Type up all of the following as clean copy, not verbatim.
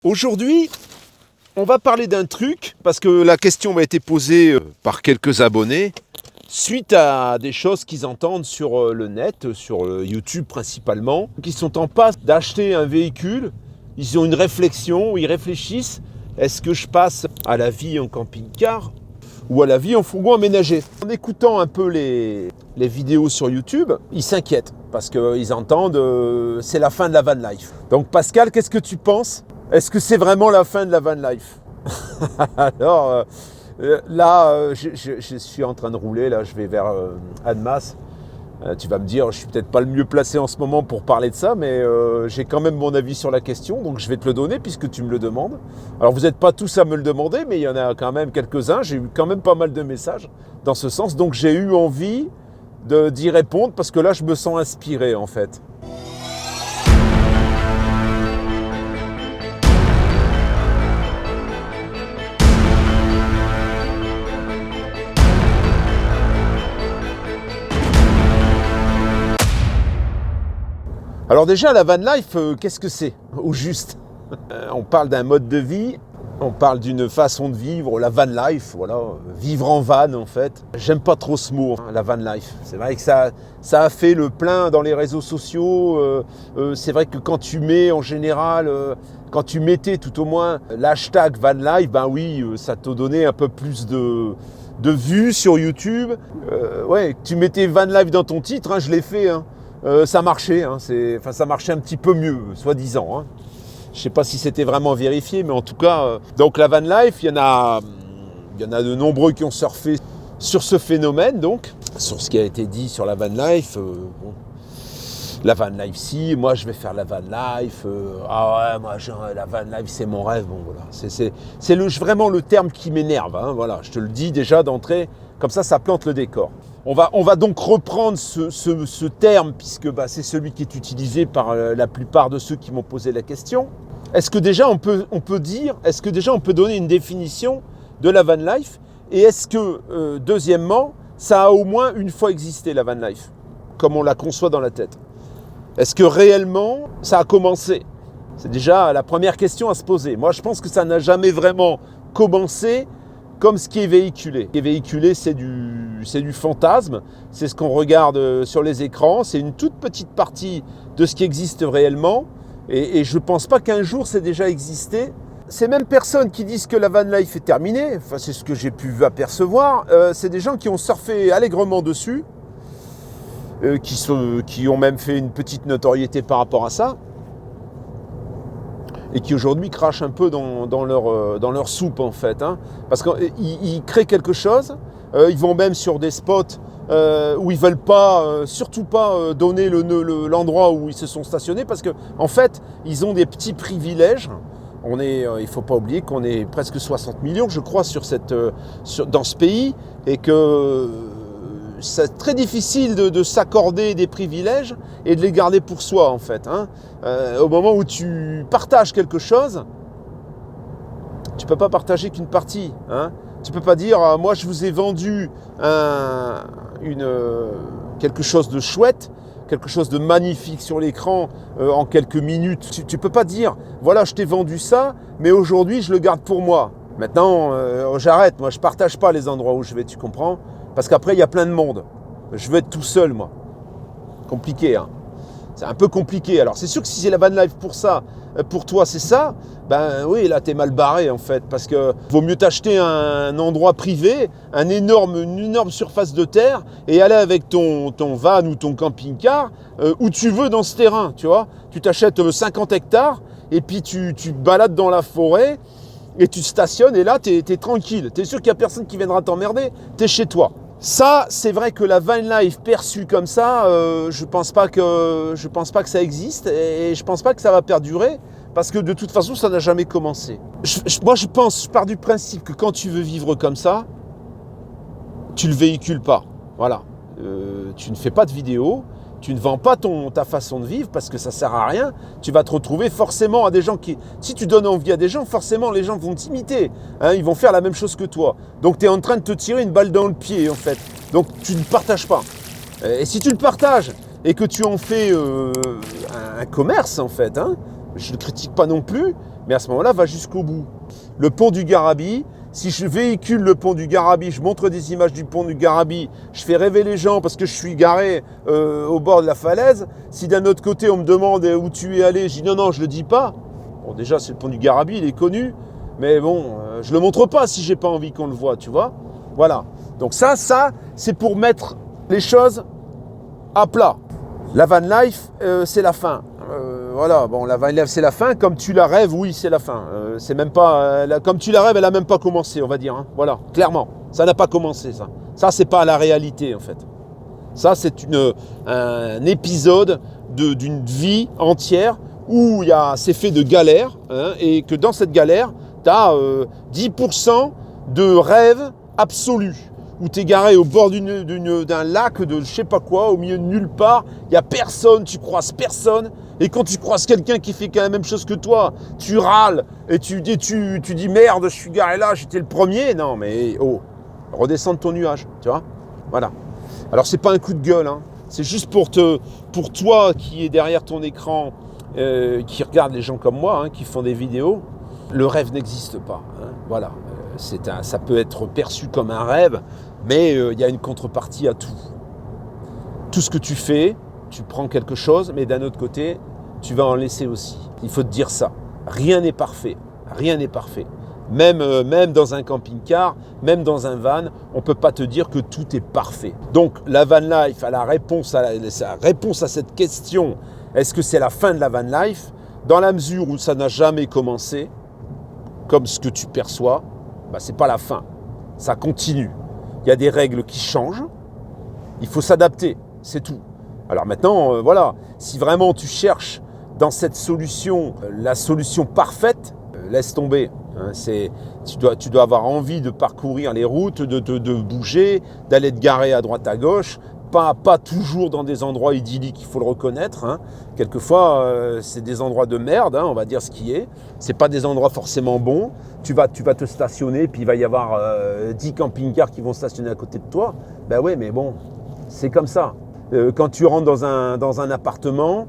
Aujourd'hui, on va parler d'un truc, parce que la question m'a été posée par quelques abonnés, suite à des choses qu'ils entendent sur le net, sur YouTube principalement, qui sont en passe d'acheter un véhicule, ils ont une réflexion, ils réfléchissent, est-ce que je passe à la vie en camping-car ou à la vie en fourgon aménagé? En écoutant un peu les vidéos sur YouTube, ils s'inquiètent, parce qu'ils entendent c'est la fin de la van life. Donc Pascal, qu'est-ce que tu penses? Est-ce que c'est vraiment la fin de la van life? Alors là, je suis en train de rouler, là, je vais vers Annemasse. Tu vas me dire, je suis peut-être pas le mieux placé en ce moment pour parler de ça, mais j'ai quand même mon avis sur la question, donc je vais te le donner puisque tu me le demandes. Alors vous n'êtes pas tous à me le demander, mais il y en a quand même quelques-uns. J'ai eu quand même pas mal de messages dans ce sens, donc j'ai eu envie d'y répondre parce que là, je me sens inspiré en fait. Alors déjà, la van life, qu'est-ce que c'est au juste? On parle d'un mode de vie, on parle d'une façon de vivre, la van life, voilà, vivre en van en fait. J'aime pas trop ce mot, hein, la van life. C'est vrai que ça a fait le plein dans les réseaux sociaux. C'est vrai que quand tu mets en général, quand tu mettais tout au moins l'hashtag van life, ben oui, ça te donnait un peu plus de vues sur YouTube. Ouais, tu mettais van life dans ton titre, hein, je l'ai fait, hein. Ça marchait, hein, ça marchait un petit peu mieux, soi-disant. Hein. Je ne sais pas si c'était vraiment vérifié, mais en tout cas, donc la van life, il y en a de nombreux qui ont surfé sur ce phénomène, donc, sur ce qui a été dit sur la van life. Bon, la van life, si, moi je vais faire la van life. Ah ouais, moi la van life, c'est mon rêve. Bon, voilà, c'est vraiment le terme qui m'énerve. Hein, voilà, je te le dis déjà d'entrée, comme ça plante le décor. On va donc reprendre ce terme, puisque c'est celui qui est utilisé par la plupart de ceux qui m'ont posé la question. Est-ce que déjà on peut donner une définition de la van life? Et est-ce que, deuxièmement, ça a au moins une fois existé, la van life, comme on la conçoit dans la tête? Est-ce que réellement, ça a commencé? C'est déjà la première question à se poser. Moi, je pense que ça n'a jamais vraiment commencé comme ce qui est véhiculé. Ce qui est véhiculé, c'est du fantasme, c'est ce qu'on regarde sur les écrans, c'est une toute petite partie de ce qui existe réellement, et je ne pense pas qu'un jour c'est déjà existé. Ces mêmes personnes qui disent que la van life est terminée, enfin, c'est ce que j'ai pu apercevoir, c'est des gens qui ont surfé allègrement dessus, qui ont même fait une petite notoriété par rapport à ça, et qui aujourd'hui crachent un peu dans leur soupe en fait. Hein, parce qu'ils créent quelque chose, ils vont même sur des spots où ils ne veulent pas, surtout pas donner l'endroit où ils se sont stationnés, parce qu'en fait, ils ont des petits privilèges. Il ne faut pas oublier qu'on est presque 60 millions, je crois, dans ce pays, et que c'est très difficile de s'accorder des privilèges et de les garder pour soi en fait. Hein. Au moment où tu partages quelque chose, tu ne peux pas partager qu'une partie. Hein. Tu ne peux pas dire moi je vous ai vendu quelque chose de chouette, quelque chose de magnifique sur l'écran en quelques minutes. Tu ne peux pas dire voilà je t'ai vendu ça, mais aujourd'hui je le garde pour moi. Maintenant j'arrête, moi je ne partage pas les endroits où je vais, tu comprends? Parce qu'après, il y a plein de monde. Je veux être tout seul, moi. Compliqué, hein. C'est un peu compliqué. Alors, c'est sûr que si c'est la van life pour ça, pour toi, c'est ça, ben oui, là, t'es mal barré, en fait. Parce que vaut mieux t'acheter un endroit privé, une énorme surface de terre, et aller avec ton van ou ton camping-car où tu veux dans ce terrain, tu vois. Tu t'achètes 50 hectares, et puis tu te balades dans la forêt, et tu te stationnes, et là, t'es tranquille. T'es sûr qu'il n'y a personne qui viendra t'emmerder, t'es chez toi. Ça, c'est vrai que la van life perçue comme ça, je pense pas que ça existe, et je pense pas que ça va perdurer, parce que de toute façon, ça n'a jamais commencé. Moi, je pars du principe que quand tu veux vivre comme ça, tu le véhicules pas. Voilà. Tu ne fais pas de vidéo, tu ne vends pas ta façon de vivre parce que ça sert à rien. Tu vas te retrouver forcément à des gens qui... Si tu donnes envie à des gens, forcément les gens vont t'imiter. Hein, ils vont faire la même chose que toi. Donc tu es en train de te tirer une balle dans le pied en fait. Donc tu ne partages pas. Et si tu le partages et que tu en fais un commerce en fait, hein, je ne le critique pas non plus, mais à ce moment-là, va jusqu'au bout. Le pont du Garabi, si je véhicule le pont du Garabi, je montre des images du pont du Garabi, je fais rêver les gens parce que je suis garé au bord de la falaise, si d'un autre côté on me demande où tu es allé, je dis non, je ne le dis pas. Bon, déjà, c'est le pont du Garabi, il est connu, mais bon, je ne le montre pas si j'ai pas envie qu'on le voit, tu vois. Voilà. Donc ça, c'est pour mettre les choses à plat. La van life, c'est la fin. Voilà, bon, la van life, c'est la fin. Comme tu la rêves, oui, c'est la fin. C'est même pas, comme tu la rêves, elle a même pas commencé, on va dire. Hein. Voilà, clairement, ça n'a pas commencé, ça. Ça, c'est pas la réalité, en fait. Ça, c'est un épisode d'une vie entière où c'est fait de galère, hein, et que dans cette galère, tu as 10% de rêve absolu. Où tu es garé au bord d'un lac de je sais pas quoi, au milieu de nulle part, il n'y a personne, tu croises personne, et quand tu croises quelqu'un qui fait la même chose que toi, tu râles, et tu dis merde, je suis garé là, j'étais le premier. Non mais redescends de ton nuage, tu vois. Voilà. Alors c'est pas un coup de gueule, hein. C'est juste pour toi qui est derrière ton écran, qui regarde les gens comme moi, hein, qui font des vidéos, le rêve n'existe pas, hein. Voilà. Ça peut être perçu comme un rêve, mais il y a une contrepartie à tout. Tout ce que tu fais, tu prends quelque chose, mais d'un autre côté, tu vas en laisser aussi. Il faut te dire ça. Rien n'est parfait. Rien n'est parfait. Même dans un camping-car, même dans un van, on ne peut pas te dire que tout est parfait. Donc la van life, la réponse à cette question, est-ce que c'est la fin de la van life? Dans la mesure où ça n'a jamais commencé, comme ce que tu perçois, c'est pas la fin, ça continue. Il y a des règles qui changent, il faut s'adapter, c'est tout. Alors maintenant, voilà, si vraiment tu cherches dans cette solution la solution parfaite, laisse tomber. Hein, tu dois avoir envie de parcourir les routes, de bouger, d'aller te garer à droite à gauche, pas toujours dans des endroits idylliques, il faut le reconnaître. Hein. Quelquefois, c'est des endroits de merde, hein, on va dire ce qui est. C'est pas des endroits forcément bons. Tu vas te stationner, puis il va y avoir 10 camping-cars qui vont stationner à côté de toi. Ben ouais, mais bon, c'est comme ça. Quand tu rentres dans un appartement,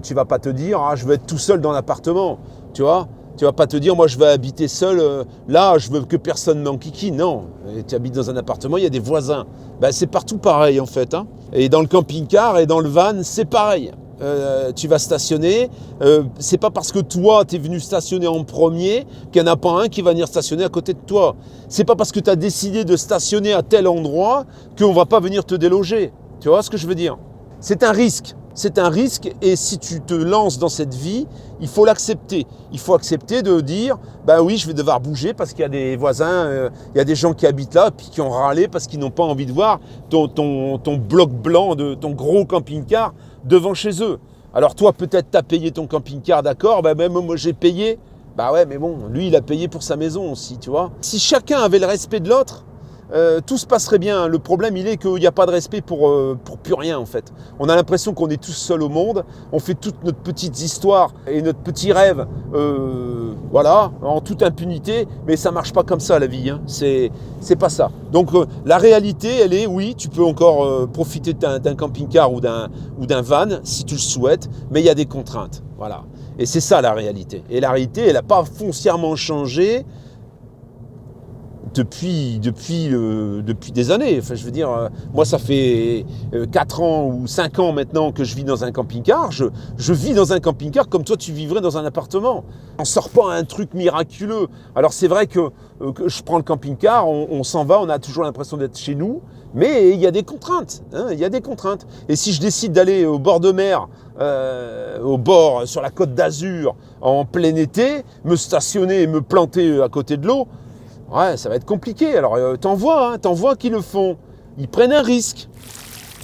tu vas pas te dire « Ah, je veux être tout seul dans l'appartement », tu vois. Tu vas pas te dire « Moi, je vais habiter seul, là, je veux que personne m'enquiquine ». Non, et tu habites dans un appartement, il y a des voisins. Ben, c'est partout pareil, en fait. Hein. Et dans le camping-car et dans le van, c'est pareil. Tu vas stationner, c'est pas parce que toi tu es venu stationner en premier qu'il n'y en a pas un qui va venir stationner à côté de toi. C'est pas parce que tu as décidé de stationner à tel endroit qu'on va pas venir te déloger. Tu vois ce que je veux dire? C'est un risque. C'est un risque, et si tu te lances dans cette vie, il faut l'accepter. Il faut accepter de dire, ben oui, je vais devoir bouger parce qu'il y a des voisins, il y a des gens qui habitent là, puis qui ont râlé parce qu'ils n'ont pas envie de voir ton bloc blanc, ton gros camping-car devant chez eux. Alors toi, peut-être tu as payé ton camping-car, d'accord, ben même moi j'ai payé. Bah ouais, mais bon, lui il a payé pour sa maison aussi, tu vois. Si chacun avait le respect de l'autre, tout se passerait bien. Le problème, il est qu'il n'y a pas de respect pour plus rien, en fait. On a l'impression qu'on est tous seuls au monde. On fait toute notre petite histoire et notre petit rêve, voilà, en toute impunité. Mais ça ne marche pas comme ça, la vie. Hein. C'est pas ça. Donc, la réalité, elle est, oui, tu peux encore profiter d'un camping-car ou d'un van, si tu le souhaites. Mais il y a des contraintes. Voilà. Et c'est ça, la réalité. Et la réalité, elle n'a pas foncièrement changé depuis des années. Enfin, je veux dire, moi, ça fait 4 ans ou 5 ans maintenant que je vis dans un camping-car. Je vis dans un camping-car comme toi, tu vivrais dans un appartement. On ne sort pas un truc miraculeux. Alors, c'est vrai que je prends le camping-car, on s'en va, on a toujours l'impression d'être chez nous, mais il y a des contraintes. Hein, il y a des contraintes. Et si je décide d'aller au bord de mer, sur la côte d'Azur, en plein été, me stationner et me planter à côté de l'eau, ouais, ça va être compliqué. Alors, t'en vois qui le font. Ils prennent un risque.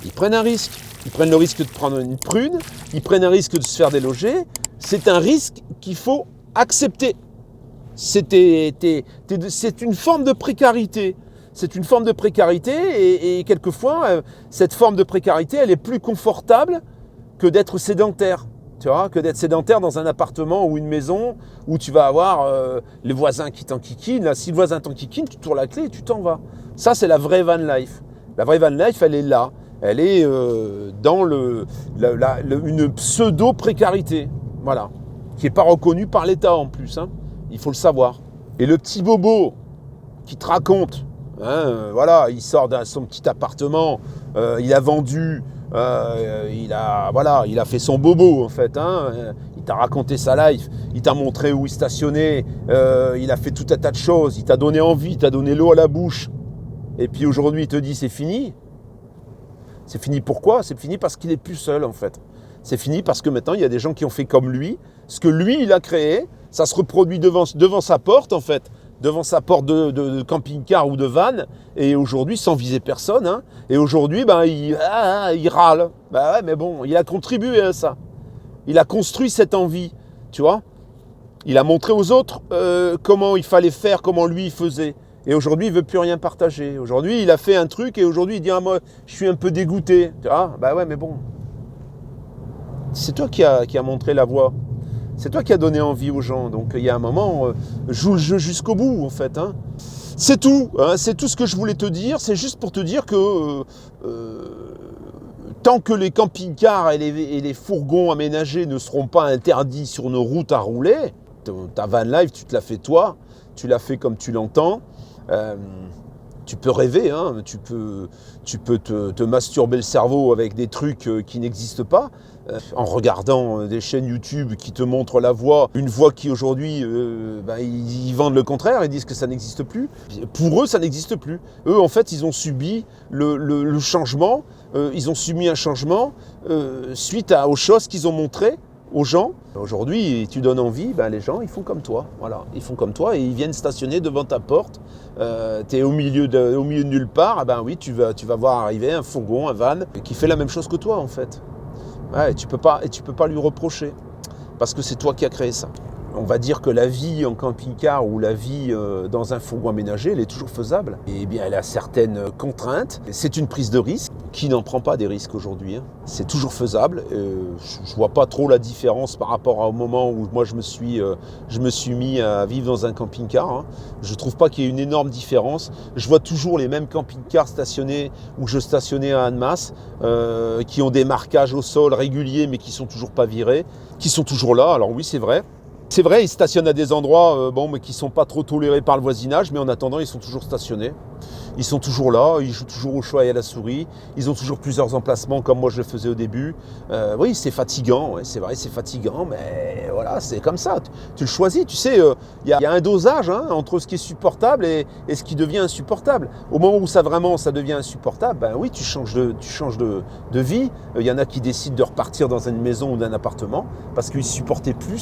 Ils prennent le risque de prendre une prune. Ils prennent un risque de se faire déloger. C'est un risque qu'il faut accepter. C'est une forme de précarité. C'est une forme de précarité et quelquefois, cette forme de précarité, elle est plus confortable que d'être sédentaire. Tu vois, que d'être sédentaire dans un appartement ou une maison où tu vas avoir les voisins qui t'enquiquinent. Là, si le voisin t'enquiquine, tu tournes la clé et tu t'en vas. Ça, c'est la vraie van life. La vraie van life, elle est là. Elle est dans une pseudo-précarité. Voilà. qui n'est pas reconnu par l'État en plus, hein. Il faut le savoir. Et le petit bobo qui te raconte, hein, voilà, il sort de son petit appartement, il a vendu, il a fait son bobo en fait, hein, il t'a raconté sa life, il t'a montré où il stationnait, il a fait tout un tas de choses, il t'a donné envie, il t'a donné l'eau à la bouche, et puis aujourd'hui il te dit c'est fini. C'est fini pourquoi? C'est fini parce qu'il est plus seul en fait. C'est fini parce que maintenant il y a des gens qui ont fait comme lui, ce que lui il a créé, ça se reproduit devant sa porte en fait, devant sa porte de camping-car ou de van, et aujourd'hui sans viser personne, hein, et aujourd'hui il râle. Bah ouais, mais bon, il a contribué à ça. Il a construit cette envie, tu vois. Il a montré aux autres comment il fallait faire, comment lui il faisait. Et aujourd'hui, il ne veut plus rien partager. Aujourd'hui, il a fait un truc et aujourd'hui, il dit « Ah, moi, je suis un peu dégoûté. » Tu vois, bah ouais, mais bon. C'est toi qui a montré la voie. C'est toi qui as donné envie aux gens. Donc, il y a un moment, joue le jeu jusqu'au bout, en fait. Hein. C'est tout. Hein, c'est tout ce que je voulais te dire. C'est juste pour te dire que tant que les camping-cars et les fourgons aménagés ne seront pas interdits sur nos routes à rouler, ta van life, tu te la fais toi. Tu l'as fait comme tu l'entends. Tu peux rêver, hein, tu peux te masturber le cerveau avec des trucs qui n'existent pas, en regardant des chaînes YouTube qui te montrent la voie, une voie qui aujourd'hui, ils vendent le contraire, ils disent que ça n'existe plus. Pour eux, ça n'existe plus. Eux, en fait, ils ont subi le changement, ils ont subi un changement suite aux choses qu'ils ont montrées aux gens. Aujourd'hui, tu donnes envie, les gens, ils font comme toi. Voilà, ils font comme toi et ils viennent stationner devant ta porte. Tu es au milieu de nulle part. Oui, tu vas voir arriver un fourgon, un van qui fait la même chose que toi, en fait. Ouais, et tu peux pas lui reprocher parce que c'est toi qui as créé ça. On va dire que la vie en camping-car ou la vie dans un fourgon aménagé, elle est toujours faisable. Et bien, elle a certaines contraintes. C'est une prise de risque. Qui n'en prend pas des risques aujourd'hui, hein. C'est toujours faisable. Je ne vois pas trop la différence par rapport au moment où moi je me suis mis à vivre dans un camping-car. Hein. Je ne trouve pas qu'il y ait une énorme différence. Je vois toujours les mêmes camping-cars stationnés où je stationnais à Annemasse, qui ont des marquages au sol réguliers mais qui ne sont toujours pas virés, qui sont toujours là. Alors oui, c'est vrai. C'est vrai, ils stationnent à des endroits mais qui ne sont pas trop tolérés par le voisinage, mais en attendant, ils sont toujours stationnés. Ils sont toujours là, ils jouent toujours au chat et à la souris. Ils ont toujours plusieurs emplacements comme moi je le faisais au début. Oui, c'est fatigant, ouais, c'est vrai, c'est fatigant, mais voilà, c'est comme ça. Tu le choisis, tu sais, y a un dosage entre ce qui est supportable et ce qui devient insupportable. Au moment où ça devient insupportable, oui, tu changes de vie. Il y en a qui décident de repartir dans une maison ou d'un appartement parce qu'ils ne supportaient plus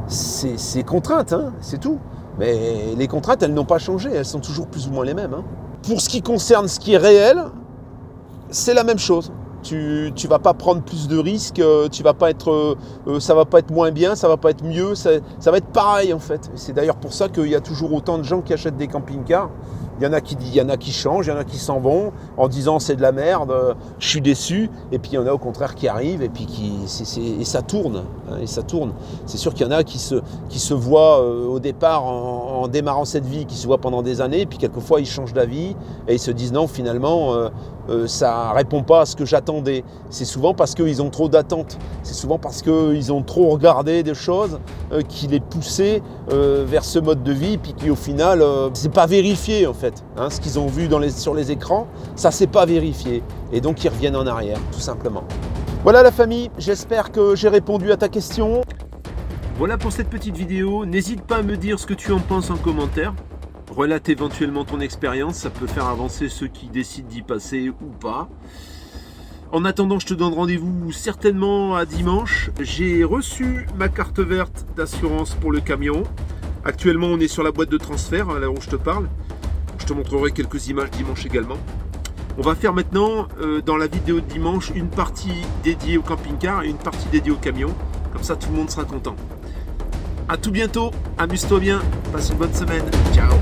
ces contraintes, hein, c'est tout. Mais les contraintes, elles n'ont pas changé, elles sont toujours plus ou moins les mêmes. Hein. Pour ce qui concerne ce qui est réel, c'est la même chose. Tu vas pas prendre plus de risques, ça va pas être moins bien, ça va pas être mieux, ça va être pareil en fait. C'est d'ailleurs pour ça qu'il y a toujours autant de gens qui achètent des camping-cars. Il y en a qui changent, il y en a qui s'en vont en disant c'est de la merde, je suis déçu. Et puis il y en a au contraire qui arrivent et puis et ça tourne. Hein, et ça tourne. C'est sûr qu'il y en a qui se voient au départ en démarrant cette vie, qui se voient pendant des années. Et puis quelquefois ils changent d'avis et ils se disent non finalement ça répond pas à ce que j'attendais. C'est souvent parce qu'ils ont trop d'attentes. C'est souvent parce qu'ils ont trop regardé des choses qui les poussaient vers ce mode de vie puis qui au final c'est pas vérifié en fait. Hein, ce qu'ils ont vu sur les écrans, ça c'est pas vérifié. Et donc ils reviennent en arrière, tout simplement. Voilà la famille, j'espère que j'ai répondu à ta question. Voilà pour cette petite vidéo. N'hésite pas à me dire ce que tu en penses en commentaire. Relate éventuellement ton expérience, ça peut faire avancer ceux qui décident d'y passer ou pas. En attendant, je te donne rendez-vous certainement à dimanche. J'ai reçu ma carte verte d'assurance pour le camion. Actuellement, on est sur la boîte de transfert, là où je te parle. Je te montrerai quelques images dimanche également. On va faire maintenant, dans la vidéo de dimanche, une partie dédiée au camping-car et une partie dédiée au camion. Comme ça, tout le monde sera content. A tout bientôt, amuse-toi bien, passe une bonne semaine. Ciao.